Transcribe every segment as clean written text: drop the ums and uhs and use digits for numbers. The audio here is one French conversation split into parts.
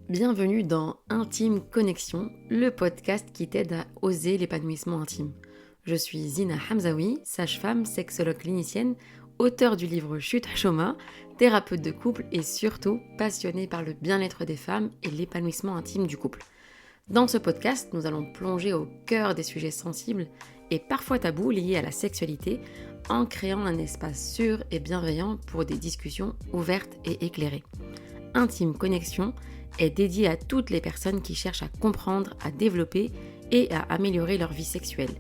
Bienvenue dans Intime Connexion, le podcast qui t'aide à oser l'épanouissement intime. Je suis Zina Hamzaoui, sage-femme, sexologue clinicienne, auteure du livre Chute Hashoma, thérapeute de couple et surtout passionnée par le bien-être des femmes et l'épanouissement intime du couple. Dans ce podcast, nous allons plonger au cœur des sujets sensibles et parfois tabous liés à la sexualité en créant un espace sûr et bienveillant pour des discussions ouvertes et éclairées. Intime Connexion est dédié à toutes les personnes qui cherchent à comprendre, à développer et à améliorer leur vie sexuelle.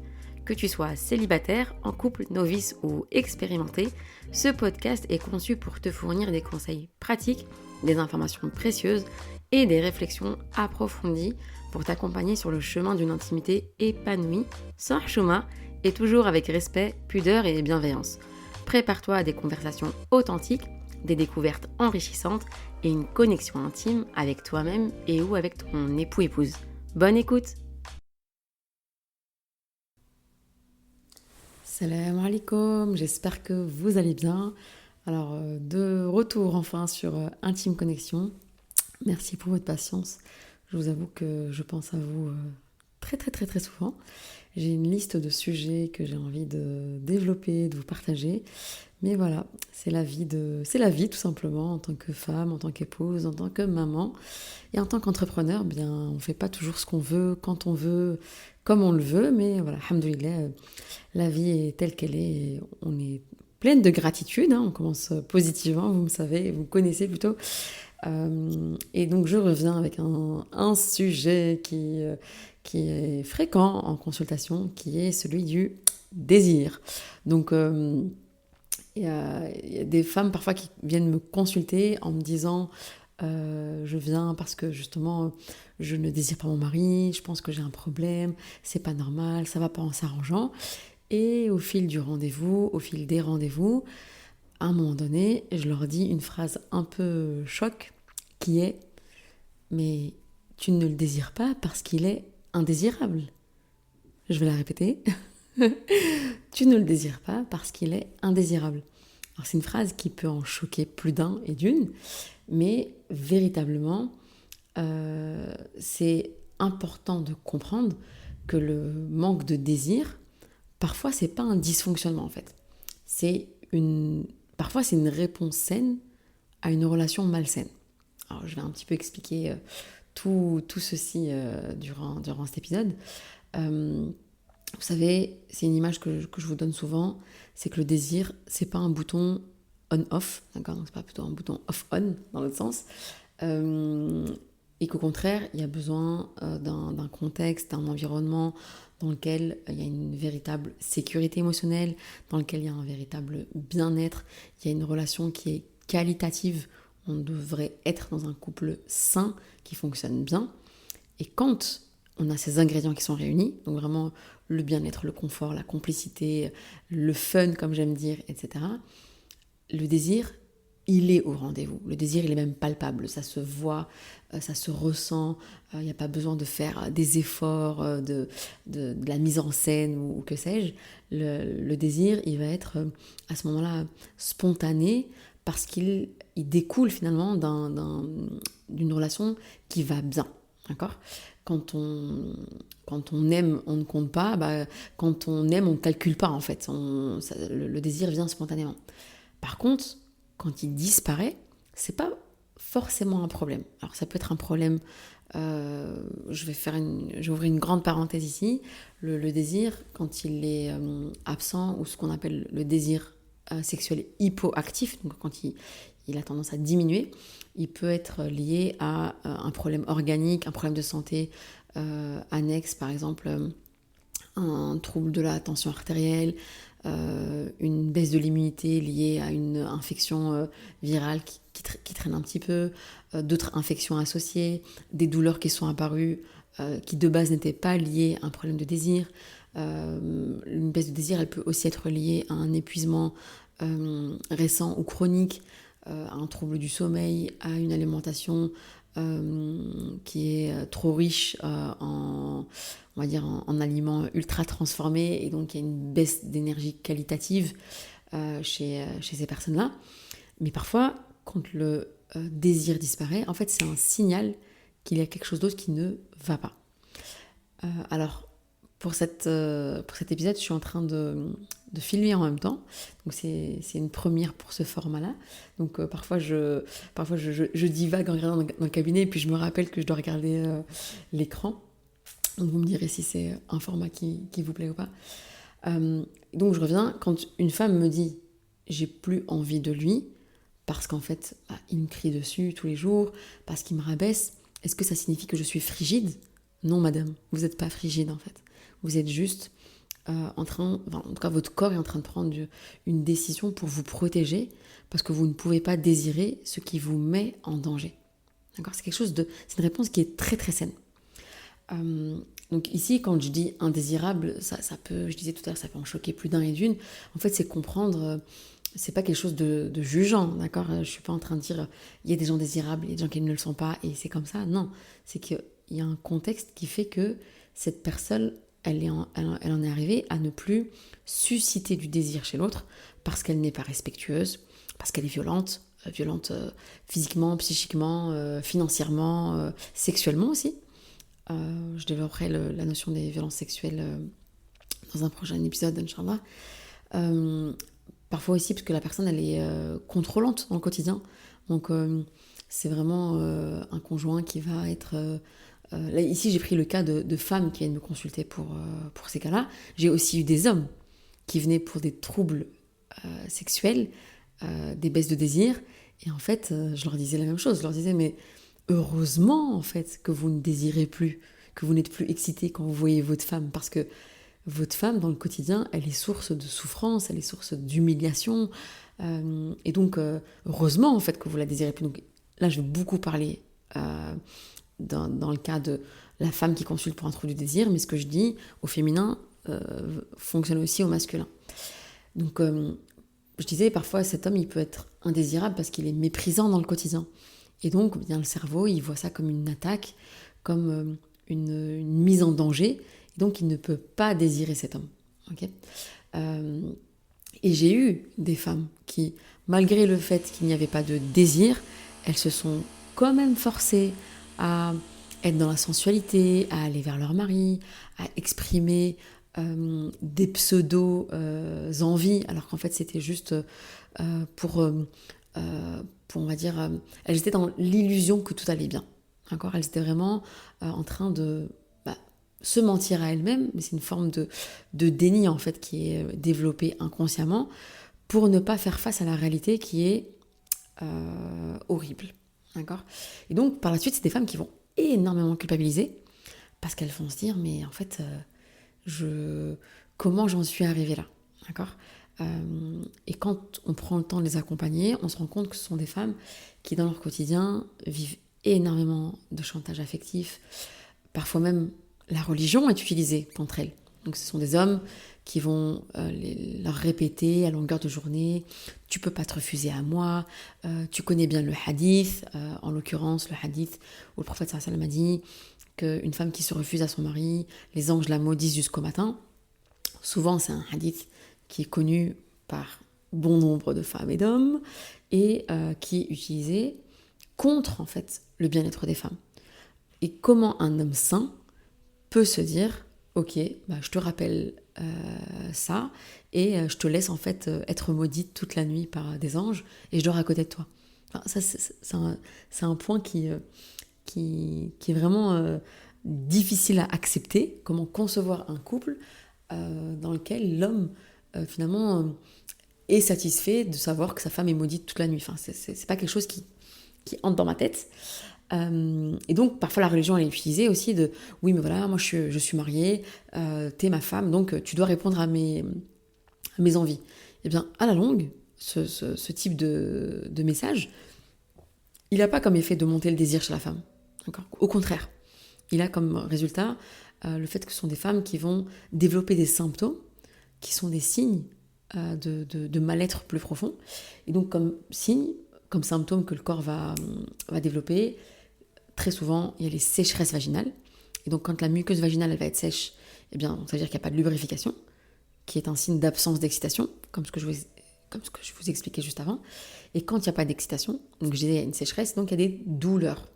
Que tu sois célibataire, en couple, novice ou expérimenté, ce podcast est conçu pour te fournir des conseils pratiques, des informations précieuses et des réflexions approfondies pour t'accompagner sur le chemin d'une intimité épanouie, sans chouma et toujours avec respect, pudeur et bienveillance. Prépare-toi à des conversations authentiques, des découvertes enrichissantes et une connexion intime avec toi-même et ou avec ton époux-épouse. Bonne écoute! Salam alaikum, j'espère que vous allez bien. Alors, de retour enfin sur Intime Connexion. Merci pour votre patience. Je vous avoue que je pense à vous très souvent. J'ai une liste de sujets que j'ai envie de développer, de vous partager. Mais voilà, c'est la vie tout simplement, en tant que femme, en tant qu'épouse, en tant que maman. Et en tant qu'entrepreneur, bien, on ne fait pas toujours ce qu'on veut, quand on veut, comme on le veut. Mais voilà, alhamdoulilah, la vie est telle qu'elle est. Et on est pleine de gratitude. On commence positivement, vous me savez, vous me connaissez plutôt. Et donc je reviens avec un sujet qui est fréquent en consultation, qui est celui du désir. Donc il y a des femmes parfois qui viennent me consulter en me disant je viens parce que justement je ne désire pas mon mari, je pense que j'ai un problème, c'est pas normal, ça va pas en s'arrangeant. Et au fil du rendez-vous, au fil des rendez-vous, à un moment donné, je leur dis une phrase un peu choc qui est « Mais tu ne le désires pas parce qu'il est indésirable ». Je vais la répéter. Tu ne le désires pas parce qu'il est indésirable. Alors c'est une phrase qui peut en choquer plus d'un et d'une, mais véritablement, c'est important de comprendre que le manque de désir, parfois c'est pas un dysfonctionnement en fait. Parfois c'est une réponse saine à une relation malsaine. Alors je vais un petit peu expliquer tout ceci durant cet épisode. Vous savez, c'est une image que je vous donne souvent, c'est que le désir, c'est pas un bouton on-off, d'accord? Donc c'est pas plutôt un bouton off-on dans l'autre sens. Et qu'au contraire, il y a besoin d'un contexte, d'un environnement dans lequel il y a une véritable sécurité émotionnelle, dans lequel il y a un véritable bien-être, il y a une relation qui est qualitative. On devrait être dans un couple sain qui fonctionne bien. Et quand on a ces ingrédients qui sont réunis, donc vraiment le bien-être, le confort, la complicité, le fun, comme j'aime dire, etc., le désir, il est au rendez-vous. Le désir, il est même palpable. Ça se voit, ça se ressent. Il n'y a pas besoin de faire des efforts, de la mise en scène ou que sais-je. Le désir, il va être à ce moment-là spontané parce qu'il découle finalement d'une relation qui va bien. D'accord ? Quand on aime, on ne compte pas. Quand on aime, on ne calcule pas en fait. Le désir vient spontanément. Par contre, quand il disparaît, c'est pas forcément un problème. Alors ça peut être un problème. Je vais ouvrir une grande parenthèse ici. Le désir, quand il est absent, ou ce qu'on appelle le désir sexuel hypoactif, donc quand il a tendance à diminuer, il peut être lié à un problème organique, un problème de santé annexe, par exemple un trouble de la tension artérielle, une baisse de l'immunité liée à une infection virale qui traîne un petit peu, d'autres infections associées, des douleurs qui sont apparues qui de base n'étaient pas liées à un problème de désir. Une baisse de désir, elle peut aussi être liée à un épuisement récent ou chronique, à un trouble du sommeil, à une alimentation qui est trop riche on va dire en aliments ultra transformés, et donc il y a une baisse d'énergie qualitative chez ces personnes-là. Mais parfois, quand le désir disparaît, en fait c'est un signal qu'il y a quelque chose d'autre qui ne va pas. Alors, pour cet épisode, je suis en train de filmer en même temps. Donc, c'est une première pour ce format-là. Donc, parfois, je divague en regardant dans le cabinet et puis je me rappelle que je dois regarder l'écran. Donc, vous me direz si c'est un format qui vous plaît ou pas. Donc, je reviens. Quand une femme me dit « j'ai plus envie de lui », parce qu'en fait, il me crie dessus tous les jours, parce qu'il me rabaisse, est-ce que ça signifie que je suis frigide ? Non, madame, vous n'êtes pas frigide en fait. Vous êtes juste en tout cas, votre corps est en train de prendre une décision pour vous protéger, parce que vous ne pouvez pas désirer ce qui vous met en danger. D'accord ? C'est une réponse qui est très très saine. Donc ici, quand je dis indésirable, ça peut, je disais tout à l'heure, ça peut en choquer plus d'un et d'une. En fait, c'est comprendre, c'est pas quelque chose de jugeant, d'accord ? Je suis pas en train de dire, il y a des gens désirables, il y a des gens qui ne le sont pas, et c'est comme ça. Non, c'est qu'il y a un contexte qui fait que cette personne, elle en est arrivée à ne plus susciter du désir chez l'autre parce qu'elle n'est pas respectueuse, parce qu'elle est violente physiquement, psychiquement, financièrement, sexuellement aussi. Je développerai la notion des violences sexuelles dans un prochain épisode, Inch'Allah. Parfois aussi parce que la personne, elle est contrôlante dans le quotidien. Donc, c'est vraiment un conjoint qui va être... là, ici, j'ai pris le cas de femmes qui viennent me consulter pour ces cas-là. J'ai aussi eu des hommes qui venaient pour des troubles sexuels, des baisses de désir. Et en fait, je leur disais la même chose. Je leur disais, mais heureusement, en fait, que vous ne désirez plus, que vous n'êtes plus excité quand vous voyez votre femme. Parce que votre femme, dans le quotidien, elle est source de souffrance, elle est source d'humiliation. Et donc, heureusement, en fait, que vous la désirez plus. Donc là, je vais beaucoup parler dans le cas de la femme qui consulte pour un trouble du désir, mais ce que je dis au féminin fonctionne aussi au masculin. Donc, je disais, parfois, cet homme, il peut être indésirable parce qu'il est méprisant dans le quotidien. Et donc, bien, le cerveau, il voit ça comme une attaque, comme une mise en danger. Et donc, il ne peut pas désirer cet homme. Okay, et j'ai eu des femmes qui, malgré le fait qu'il n'y avait pas de désir, elles se sont quand même forcées à être dans la sensualité, à aller vers leur mari, à exprimer des pseudo-envies, alors qu'en fait, c'était juste pour, on va dire, elles étaient dans l'illusion que tout allait bien. D'accord ? Elles étaient vraiment en train de se mentir à elles-mêmes, mais c'est une forme de déni en fait qui est développée inconsciemment pour ne pas faire face à la réalité qui est horrible. D'accord ? Et donc, par la suite, c'est des femmes qui vont énormément culpabiliser parce qu'elles vont se dire, mais en fait, comment j'en suis arrivée là ? D'accord ? Et quand on prend le temps de les accompagner, on se rend compte que ce sont des femmes qui, dans leur quotidien, vivent énormément de chantage affectif. Parfois même, la religion est utilisée contre elles. Donc ce sont des hommes qui vont leur répéter à longueur de journée « tu peux pas te refuser à moi, tu connais bien le hadith », en l'occurrence le hadith où le prophète sallallahu alayhi wa sallam a dit qu'une femme qui se refuse à son mari, les anges la maudissent jusqu'au matin. Souvent c'est un hadith qui est connu par bon nombre de femmes et d'hommes et qui est utilisé contre en fait le bien-être des femmes. Et comment un homme sain peut se dire ok, je te rappelle ça et je te laisse en fait être maudite toute la nuit par des anges et je dors à côté de toi. Enfin, ça c'est un point qui est vraiment difficile à accepter. Comment concevoir un couple dans lequel l'homme finalement est satisfait de savoir que sa femme est maudite toute la nuit. Enfin, c'est pas quelque chose qui entre dans ma tête. Et donc parfois la religion elle est utilisée aussi de oui mais voilà moi je suis mariée, t'es ma femme donc tu dois répondre à mes envies. Et bien à la longue ce type de message il n'a pas comme effet de monter le désir chez la femme. D'accord ? Au contraire, il a comme résultat le fait que ce sont des femmes qui vont développer des symptômes qui sont des signes de mal-être plus profond. Et donc comme signe, comme symptôme que le corps va développer, très souvent, il y a les sécheresses vaginales. Et donc, quand la muqueuse vaginale elle va être sèche, eh bien, ça veut dire qu'il n'y a pas de lubrification, qui est un signe d'absence d'excitation, comme ce que je vous expliquais juste avant. Et quand il n'y a pas d'excitation, donc je disais, il y a une sécheresse, donc il y a des douleurs.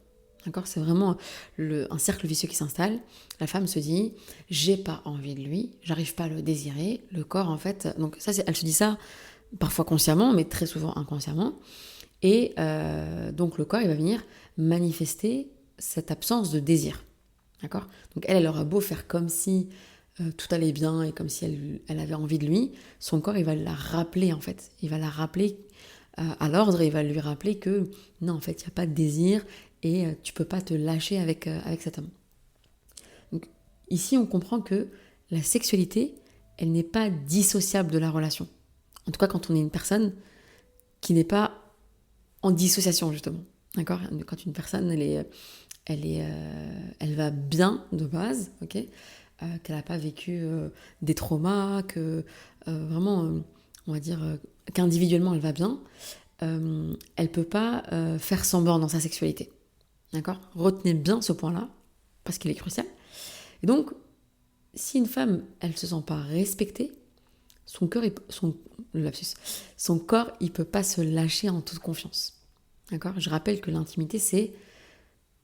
D'accord? C'est vraiment un cercle vicieux qui s'installe. La femme se dit, j'ai pas envie de lui, j'arrive pas à le désirer. Le corps, en fait, donc ça, elle se dit ça parfois consciemment, mais très souvent inconsciemment. Et donc le corps, il va venir manifester cette absence de désir. D'accord? Donc elle aura beau faire comme si tout allait bien et comme si elle avait envie de lui, son corps, il va la rappeler, en fait. Il va la rappeler à l'ordre et il va lui rappeler que non, en fait, il n'y a pas de désir et tu peux pas te lâcher avec cet homme. Donc ici, on comprend que la sexualité, elle n'est pas dissociable de la relation. En tout cas, quand on est une personne qui n'est pas en dissociation, justement. D'accord? Quand une personne, elle va bien de base, ok? Qu'elle n'a pas vécu des traumas, que vraiment, on va dire, qu'individuellement elle va bien, elle ne peut pas faire semblant dans sa sexualité. D'accord? Retenez bien ce point-là, parce qu'il est crucial. Et donc, si une femme, elle ne se sent pas respectée, son corps, il ne peut pas se lâcher en toute confiance. D'accord? Je rappelle que l'intimité, c'est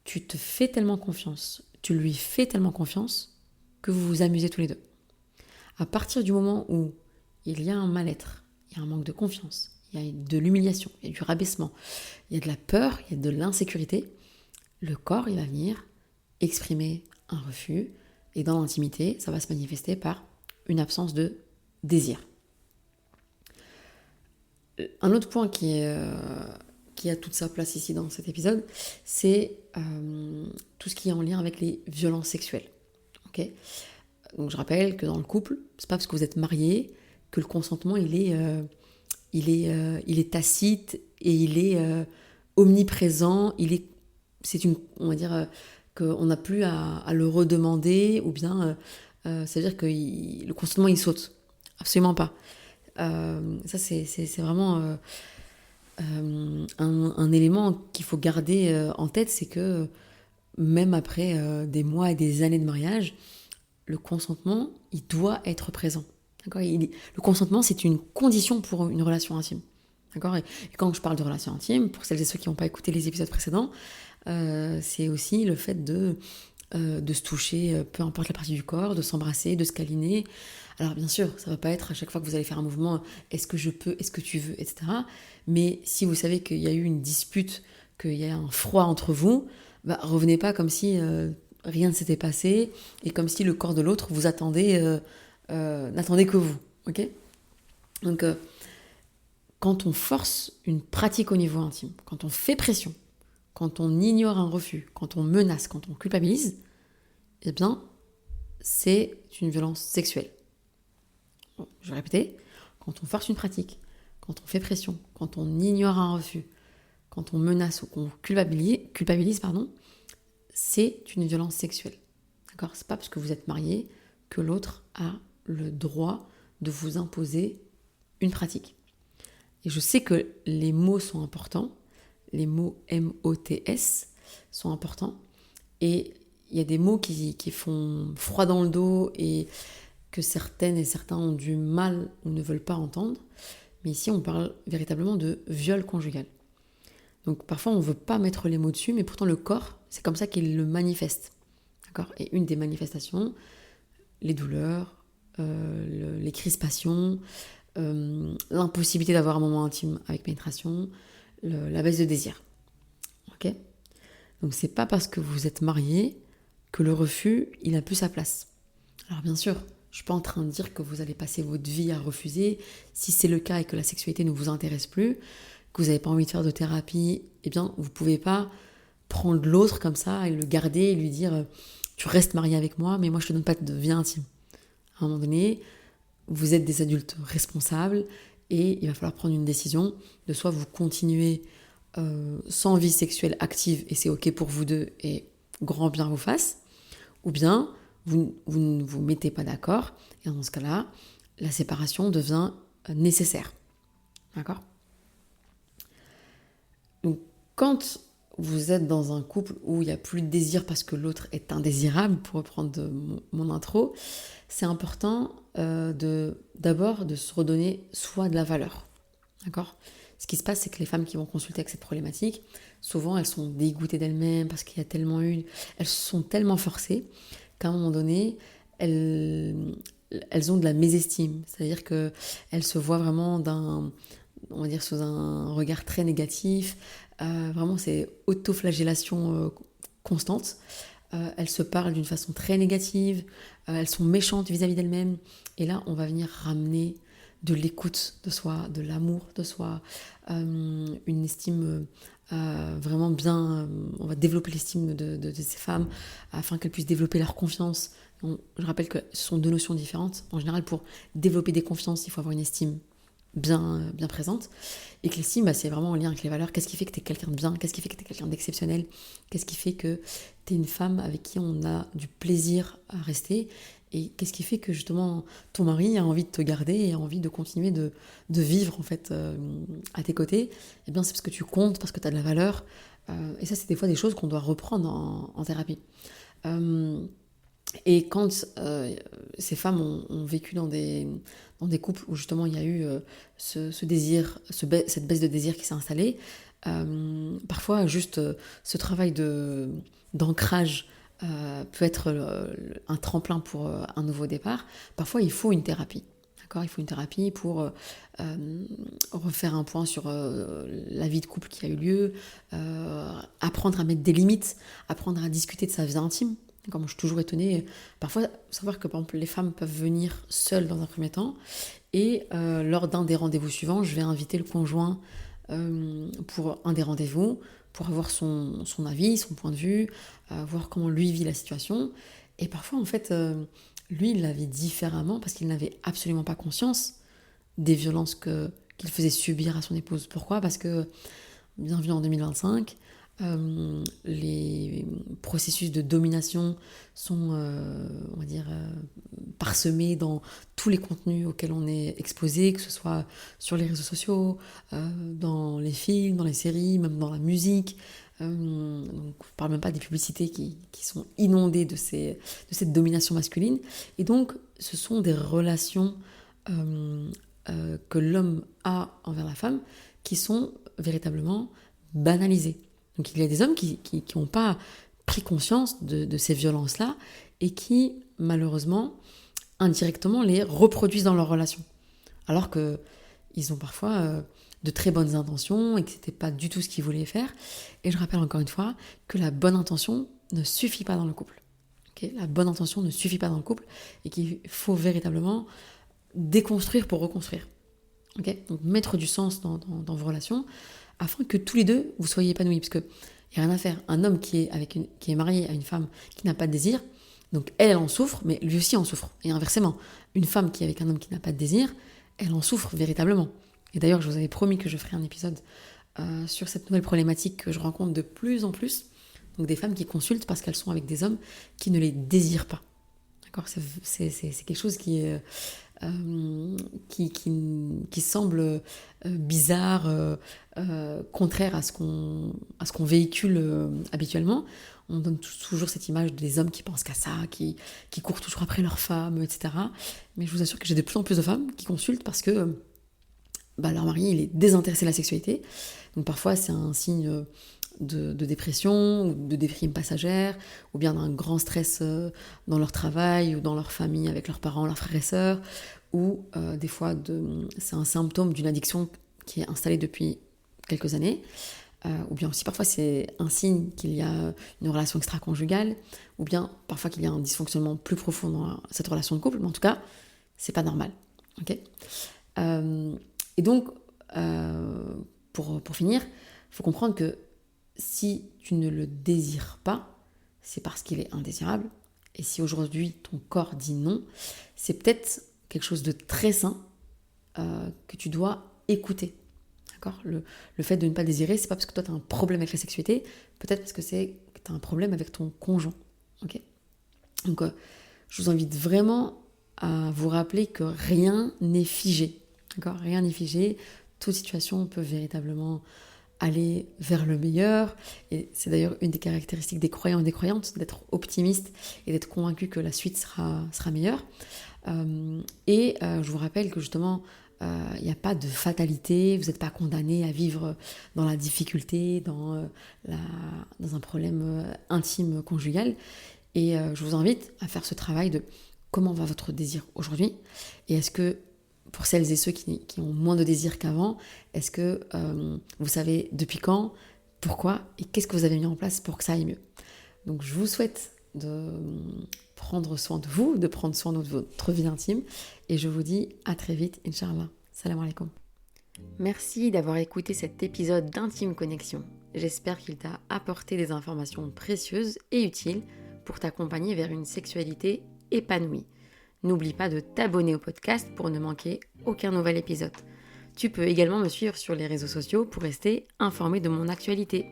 tu te fais tellement confiance, tu lui fais tellement confiance que vous vous amusez tous les deux. À partir du moment où il y a un mal-être, il y a un manque de confiance, il y a de l'humiliation, il y a du rabaissement, il y a de la peur, il y a de l'insécurité, le corps, il va venir exprimer un refus et dans l'intimité, ça va se manifester par une absence de désir. Un autre point qui a toute sa place ici dans cet épisode, c'est tout ce qui est en lien avec les violences sexuelles. Okay, donc je rappelle que dans le couple, c'est pas parce que vous êtes mariés que le consentement il est tacite et il est omniprésent. On va dire qu'on n'a plus à le redemander ou bien c'est-à-dire que le consentement il saute. Absolument pas. Ça c'est vraiment un élément qu'il faut garder en tête, c'est que même après des mois et des années de mariage, le consentement, il doit être présent. D'accord? Le consentement, c'est une condition pour une relation intime. D'accord? Et quand je parle de relation intime, pour celles et ceux qui n'ont pas écouté les épisodes précédents, c'est aussi le fait de se toucher, peu importe la partie du corps, de s'embrasser, de se câliner. Alors bien sûr, ça ne va pas être à chaque fois que vous allez faire un mouvement, est-ce que je peux, est-ce que tu veux, etc. Mais si vous savez qu'il y a eu une dispute, qu'il y a un froid entre vous, bah, revenez pas comme si rien ne s'était passé et comme si le corps de l'autre vous attendait, n'attendait que vous. Ok? Donc, quand on force une pratique au niveau intime, quand on fait pression, quand on ignore un refus, quand on menace, quand on culpabilise, eh bien, c'est une violence sexuelle. Bon, je vais répéter, quand on force une pratique, quand on fait pression, quand on ignore un refus, quand on menace ou qu'on culpabilise, c'est une violence sexuelle. D'accord? C'est pas parce que vous êtes marié que l'autre a le droit de vous imposer une pratique. Et je sais que les mots sont importants, les mots M-O-T-S sont importants, et il y a des mots qui font froid dans le dos et que certaines et certains ont du mal ou ne veulent pas entendre, mais ici on parle véritablement de viol conjugal. Donc parfois on ne veut pas mettre les mots dessus, mais pourtant le corps, c'est comme ça qu'il le manifeste. D'accord? Et une des manifestations, les douleurs, les crispations, l'impossibilité d'avoir un moment intime avec pénétration, la baisse de désir. Ok? Donc c'est pas parce que vous êtes marié que le refus, il a plus sa place. Alors bien sûr, je suis pas en train de dire que vous allez passer votre vie à refuser. Si c'est le cas et que la sexualité ne vous intéresse plus, que vous n'avez pas envie de faire de thérapie, eh bien vous pouvez pas prendre l'autre comme ça et le garder et lui dire tu restes marié avec moi, mais moi je te donne pas de vie intime. À un moment donné, vous êtes des adultes responsables et il va falloir prendre une décision de soit vous continuez sans vie sexuelle active et c'est ok pour vous deux et grand bien vous fasse, ou bien vous ne vous mettez pas d'accord et dans ce cas-là, la séparation devient nécessaire. D'accord? Donc quand vous êtes dans un couple où il n'y a plus de désir parce que l'autre est indésirable, pour reprendre mon intro, c'est important d'abord de se redonner soi de la valeur. D'accord? ce qui se passe, c'est que les femmes qui vont consulter avec cette problématique, souvent elles sont dégoûtées d'elles-mêmes parce qu'il y a tellement eu, elles se sont tellement forcées qu'à un moment donné, elles ont de la mésestime, c'est-à-dire qu'elles se voient vraiment on va dire sous un regard très négatif, vraiment c'est autoflagellation constante. Elles se parlent d'une façon très négative, elles sont méchantes vis-à-vis d'elles-mêmes, et là on va venir ramener de l'écoute de soi, de l'amour de soi, une estime vraiment bien, on va développer l'estime de ces femmes afin qu'elles puissent développer leur confiance. Je rappelle que ce sont deux notions différentes. En général, pour développer des confiances, il faut avoir une estime bien présente. Et que l'estime, c'est vraiment en lien avec les valeurs. Qu'est-ce qui fait que tu es quelqu'un de bien? Qu'est-ce qui fait que tu es quelqu'un d'exceptionnel? Qu'est-ce qui fait que tu es une femme avec qui on a du plaisir à rester? Et qu'est-ce qui fait que justement ton mari a envie de te garder et a envie de continuer de vivre en fait à tes côtés? Eh bien c'est parce que tu comptes, parce que tu as de la valeur. Et ça c'est des fois des choses qu'on doit reprendre en thérapie. Et quand ces femmes ont vécu dans des couples où justement il y a eu ce désir, cette baisse de désir qui s'est installée, parfois juste ce travail d'ancrage peut être un tremplin pour un nouveau départ. Parfois il faut une thérapie. D'accord, il faut une thérapie pour refaire un point sur la vie de couple qui a eu lieu, apprendre à mettre des limites, apprendre à discuter de sa vie intime. Comme je suis toujours étonnée, parfois savoir que par exemple les femmes peuvent venir seules dans un premier temps et lors d'un des rendez-vous suivants, je vais inviter le conjoint pour un des rendez-vous pour avoir son avis, son point de vue, voir comment lui vit la situation. Et parfois en fait, lui il la vit différemment parce qu'il n'avait absolument pas conscience des violences qu'il faisait subir à son épouse. Pourquoi? Parce que, bienvenue en 2025, les processus de domination sont, on va dire, parsemés dans tous les contenus auxquels on est exposé, que ce soit sur les réseaux sociaux, dans les films, dans les séries, même dans la musique. Donc, je ne parle même pas des publicités qui sont inondées de cette domination masculine. Et donc, ce sont des relations que l'homme a envers la femme qui sont véritablement banalisées. Donc il y a des hommes qui n'ont pas pris conscience de ces violences-là et qui, malheureusement, indirectement, les reproduisent dans leurs relations. Alors qu'ils ont parfois de très bonnes intentions et que ce n'était pas du tout ce qu'ils voulaient faire. Et je rappelle encore une fois que la bonne intention ne suffit pas dans le couple. Okay, la bonne intention ne suffit pas dans le couple et qu'il faut véritablement déconstruire pour reconstruire. Okay, donc mettre du sens dans vos relations afin que tous les deux, vous soyez épanouis. Parce qu'il n'y a rien à faire. Un homme qui est marié à une femme qui n'a pas de désir, donc elle en souffre, mais lui aussi en souffre. Et inversement, une femme qui est avec un homme qui n'a pas de désir, elle en souffre véritablement. Et d'ailleurs, je vous avais promis que je ferais un épisode sur cette nouvelle problématique que je rencontre de plus en plus. Donc des femmes qui consultent parce qu'elles sont avec des hommes qui ne les désirent pas. D'accord, c'est quelque chose qui est... qui semble bizarre, contraire à ce qu'on véhicule habituellement. On donne toujours cette image des hommes qui pensent qu'à ça, qui courent toujours après leurs femmes, etc. Mais je vous assure que j'ai de plus en plus de femmes qui consultent parce que leur mari il est désintéressé de la sexualité. Donc parfois c'est un signe de dépression, ou de déprime passagère, ou bien d'un grand stress dans leur travail, ou dans leur famille, avec leurs parents, leurs frères et sœurs, ou des fois c'est un symptôme d'une addiction qui est installée depuis quelques années, ou bien aussi parfois c'est un signe qu'il y a une relation extra-conjugale, ou bien parfois qu'il y a un dysfonctionnement plus profond dans cette relation de couple, mais en tout cas, c'est pas normal. Okay, et donc, pour finir, il faut comprendre que si tu ne le désires pas, c'est parce qu'il est indésirable. Et si aujourd'hui ton corps dit non, c'est peut-être quelque chose de très sain que tu dois écouter. D'accord ? Le fait de ne pas désirer, c'est pas parce que toi tu as un problème avec la sexualité, peut-être parce que tu as un problème avec ton conjoint. Okay ? Donc je vous invite vraiment à vous rappeler que rien n'est figé. D'accord ? Rien n'est figé. Toute situation peut véritablement aller vers le meilleur, et c'est d'ailleurs une des caractéristiques des croyants et des croyantes, d'être optimiste et d'être convaincu que la suite sera meilleure. Je vous rappelle que justement, Il n'y a pas de fatalité, vous n'êtes pas condamné à vivre dans la difficulté, dans un problème intime conjugal. Et je vous invite à faire ce travail de comment va votre désir aujourd'hui, et est-ce que, pour celles et ceux qui ont moins de désir qu'avant, est-ce que vous savez depuis quand, pourquoi, et qu'est-ce que vous avez mis en place pour que ça aille mieux. Donc je vous souhaite de prendre soin de vous, de prendre soin de votre vie intime, et je vous dis à très vite, Inch'Allah. Salam alaikum. Merci d'avoir écouté cet épisode d'Intime Connexion. J'espère qu'il t'a apporté des informations précieuses et utiles pour t'accompagner vers une sexualité épanouie. N'oublie pas de t'abonner au podcast pour ne manquer aucun nouvel épisode. Tu peux également me suivre sur les réseaux sociaux pour rester informé de mon actualité.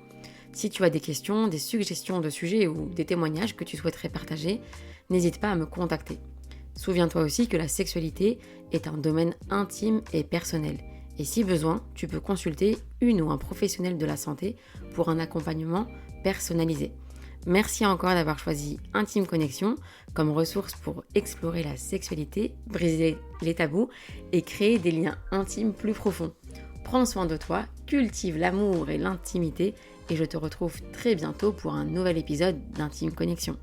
Si tu as des questions, des suggestions de sujets ou des témoignages que tu souhaiterais partager, n'hésite pas à me contacter. Souviens-toi aussi que la sexualité est un domaine intime et personnel. Et si besoin, tu peux consulter une ou un professionnel de la santé pour un accompagnement personnalisé. Merci encore d'avoir choisi Intime Connexion comme ressource pour explorer la sexualité, briser les tabous et créer des liens intimes plus profonds. Prends soin de toi, cultive l'amour et l'intimité et je te retrouve très bientôt pour un nouvel épisode d'Intime Connexion.